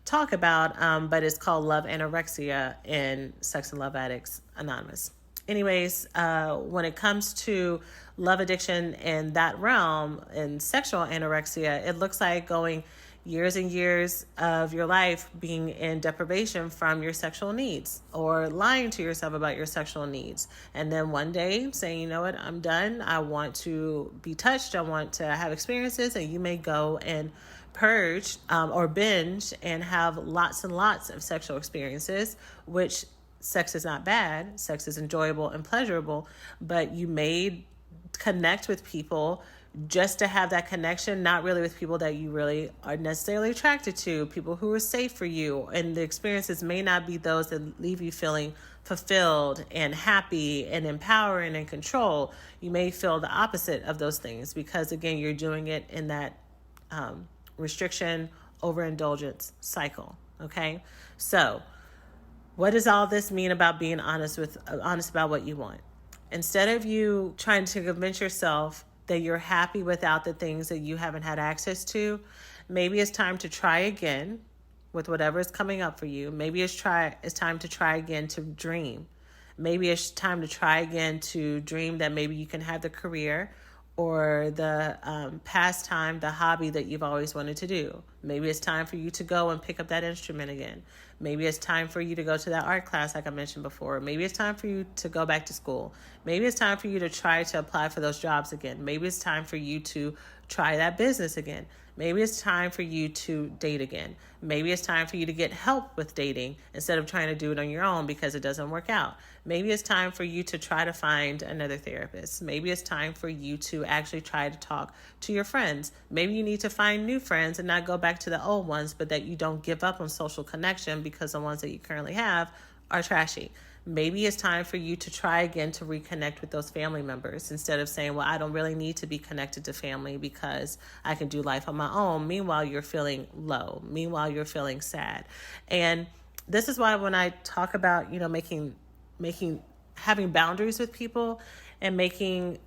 talk about, but it's called love anorexia in Sex and Love Addicts Anonymous. Anyways, when it comes to love addiction in that realm, in sexual anorexia, it looks like going years and years of your life being in deprivation from your sexual needs, or lying to yourself about your sexual needs. And then one day saying, you know what, I'm done. I want to be touched. I want to have experiences. And you may go and purge or binge and have lots and lots of sexual experiences, which sex is not bad. Sex is enjoyable and pleasurable, but you may connect with people just to have that connection, not really with people that you really are necessarily attracted to, people who are safe for you. And the experiences may not be those that leave you feeling fulfilled and happy and empowered and in control. You may feel the opposite of those things because, again, you're doing it in that restriction, overindulgence cycle. Okay. So what does all this mean about being honest about what you want? Instead of you trying to convince yourself that you're happy without the things that you haven't had access to, maybe it's time to try again with whatever is coming up for you. Maybe it's time to try again to dream. Maybe it's time to try again to dream that maybe you can have the career or the pastime, the hobby that you've always wanted to do. Maybe it's time for you to go and pick up that instrument again. Maybe it's time for you to go to that art class like I mentioned before. Maybe it's time for you to go back to school. Maybe it's time for you to try to apply for those jobs again. Maybe it's time for you to try that business again. Maybe it's time for you to date again. Maybe it's time for you to get help with dating instead of trying to do it on your own because it doesn't work out. Maybe it's time for you to try to find another therapist. Maybe it's time for you to actually try to talk to your friends. Maybe you need to find new friends and not go back to the old ones, but that you don't give up on social connection because the ones that you currently have are trashy. Maybe it's time for you to try again to reconnect with those family members instead of saying, well, I don't really need to be connected to family because I can do life on my own. Meanwhile, you're feeling low. Meanwhile, you're feeling sad. And this is why when I talk about, having boundaries with people and making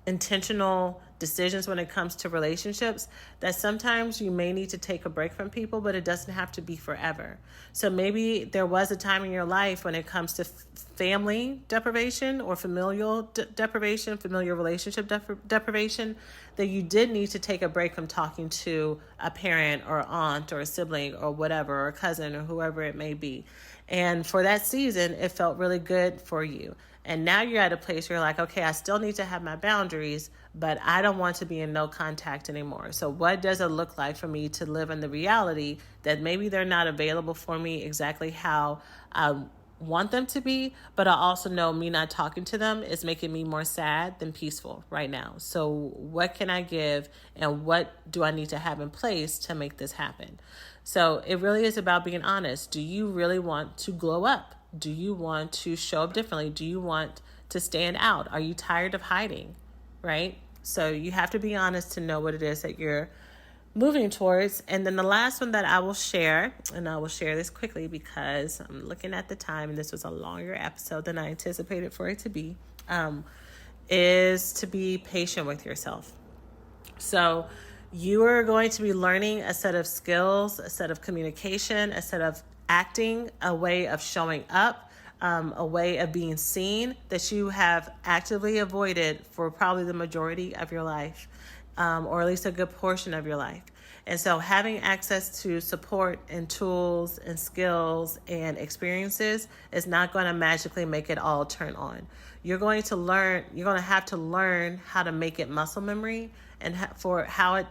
intentional decisions when it comes to relationships, that sometimes you may need to take a break from people, but it doesn't have to be forever. So maybe there was a time in your life when it comes to family deprivation or familial deprivation, familial relationship deprivation, that you did need to take a break from talking to a parent or aunt or a sibling or whatever, or a cousin or whoever it may be. And for that season, it felt really good for you. And now you're at a place where you're like, okay, I still need to have my boundaries, but I don't want to be in no contact anymore. So what does it look like for me to live in the reality that maybe they're not available for me exactly how I want them to be, but I also know me not talking to them is making me more sad than peaceful right now. So what can I give and what do I need to have in place to make this happen? So it really is about being honest. Do you really want to glow up? Do you want to show up differently? Do you want to stand out? Are you tired of hiding? Right? So you have to be honest to know what it is that you're moving towards. And then the last one that I will share, and I will share this quickly because I'm looking at the time and this was a longer episode than I anticipated for it to be, is to be patient with yourself. So you are going to be learning a set of skills, a set of communication, a set of acting, a way of showing up, a way of being seen that you have actively avoided for probably the majority of your life, or at least a good portion of your life. And so having access to support and tools and skills and experiences is not going to magically make it all turn on. You're going to have to learn how to make it muscle memory and for how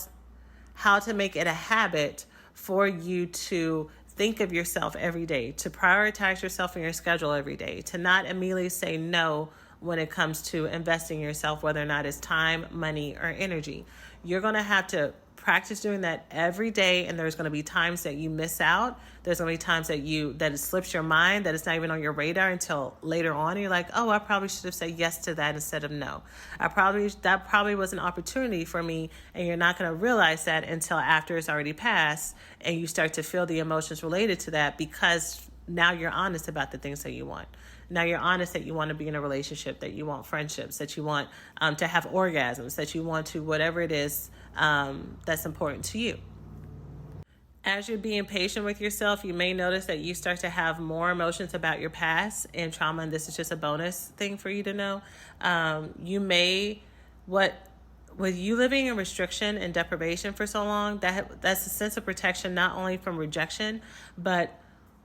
to make it a habit for you to think of yourself every day, to prioritize yourself in your schedule every day, to not immediately say no when it comes to investing in yourself, whether or not it's time, money, or energy. You're going to have to practice doing that every day, and there's going to be times that you miss out. There's going to be times that it slips your mind, that it's not even on your radar until later on. And you're like, oh, I probably should have said yes to that instead of no. That probably was an opportunity for me, and you're not going to realize that until after it's already passed, and you start to feel the emotions related to that because now you're honest about the things that you want. Now you're honest that you want to be in a relationship, that you want friendships, that you want to have orgasms, that you want to whatever it is that's important to you. As you're being patient with yourself, you may notice that you start to have more emotions about your past and trauma, and this is just a bonus thing for you to know. With you living in restriction and deprivation for so long, that's a sense of protection not only from rejection, but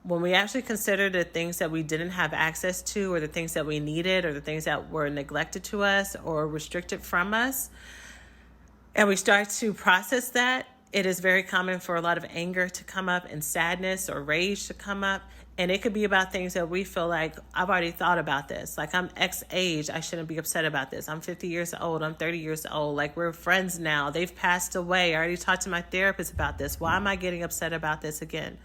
when we actually consider the things that we didn't have access to, or the things that we needed, or the things that were neglected to us or restricted from us, and we start to process that, it is very common for a lot of anger to come up and sadness or rage to come up. And it could be about things that we feel like, I've already thought about this. Like, I'm X age, I shouldn't be upset about this. I'm 50 years old, I'm 30 years old. Like, we're friends now. They've passed away. I already talked to my therapist about this. Why am I getting upset about this again?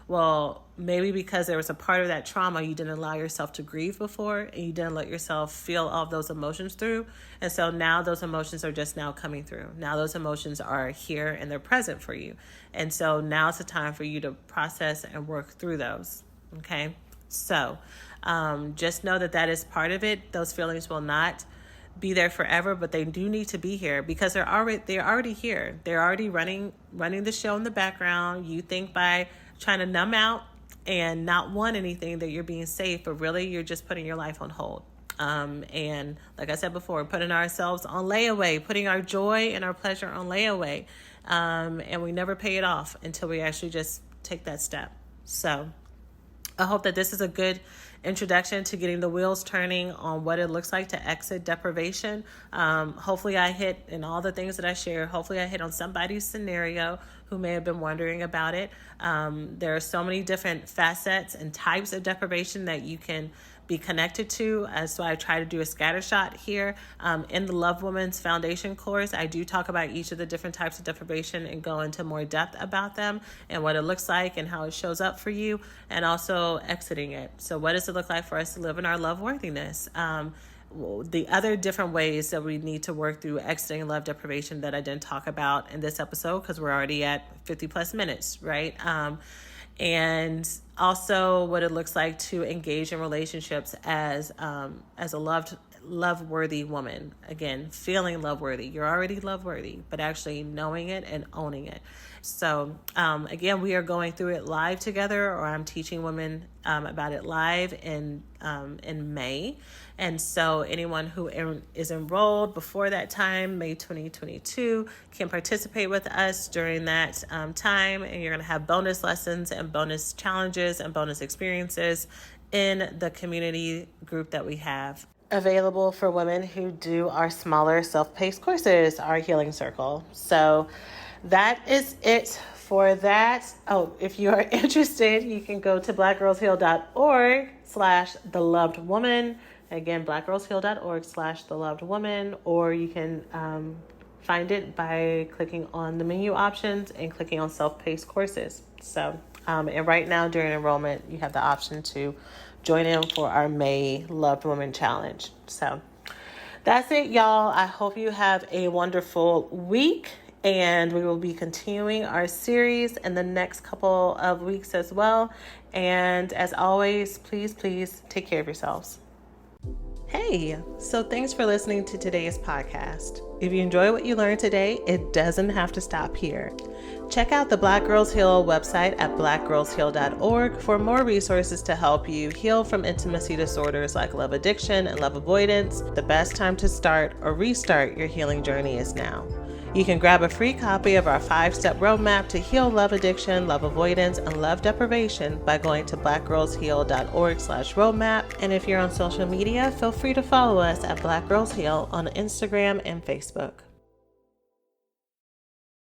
Well, maybe because there was a part of that trauma you didn't allow yourself to grieve before, and you didn't let yourself feel all of those emotions through. And so now those emotions are just now coming through. Now those emotions are here and they're present for you. And so now it's a time for you to process and work through those. Okay? So just know that is part of it. Those feelings will not be there forever, but they do need to be here because they're already here. They're already running the show in the background. You think by trying to numb out and not want anything that you're being safe, but really you're just putting your life on hold. And like I said before, putting ourselves on layaway, putting our joy and our pleasure on layaway. And we never pay it off until we actually just take that step. So I hope that this is a good introduction to getting the wheels turning on what it looks like to exit deprivation. Hopefully I hit in all the things that I share. Hopefully I hit on somebody's scenario who may have been wondering about it. There are so many different facets and types of deprivation that you can be connected to. So I try to do a scattershot here. In the Love Woman's Foundation course, I do talk about each of the different types of deprivation and go into more depth about them and what it looks like and how it shows up for you, and also exiting it. So what does it look like for us to live in our love worthiness? The other different ways that we need to work through exiting love deprivation that I didn't talk about in this episode because we're already at 50 plus minutes, right? And also what it looks like to engage in relationships as a love-worthy woman. Again, feeling love-worthy. You're already love-worthy, but actually knowing it and owning it. So again, we are going through it live together, or I'm teaching women about it live in May. And so anyone who is enrolled before that time, May 2022, can participate with us during that time. And you're going to have bonus lessons and bonus challenges and bonus experiences in the community group that we have available for women who do our smaller self-paced courses, our healing circle. So that is it for that. Oh, if you are interested, you can go to blackgirlsheal.org/thelovedwoman. Again, blackgirlsheal.org/thelovedwoman, or you can find it by clicking on the menu options and clicking on self-paced courses. So, and right now during enrollment, you have the option to join in for our May Loved Woman Challenge. So that's it, y'all. I hope you have a wonderful week, and we will be continuing our series in the next couple of weeks as well. And as always, please take care of yourselves. Hey, so thanks for listening to today's podcast. If you enjoy what you learned today, it doesn't have to stop here. Check out the Black Girls Heal website at blackgirlsheal.org for more resources to help you heal from intimacy disorders like love addiction and love avoidance. The best time to start or restart your healing journey is now. You can grab a free copy of our 5-step roadmap to heal love addiction, love avoidance, and love deprivation by going to blackgirlsheal.org/roadmap. And if you're on social media, feel free to follow us at Black Girls Heal on Instagram and Facebook.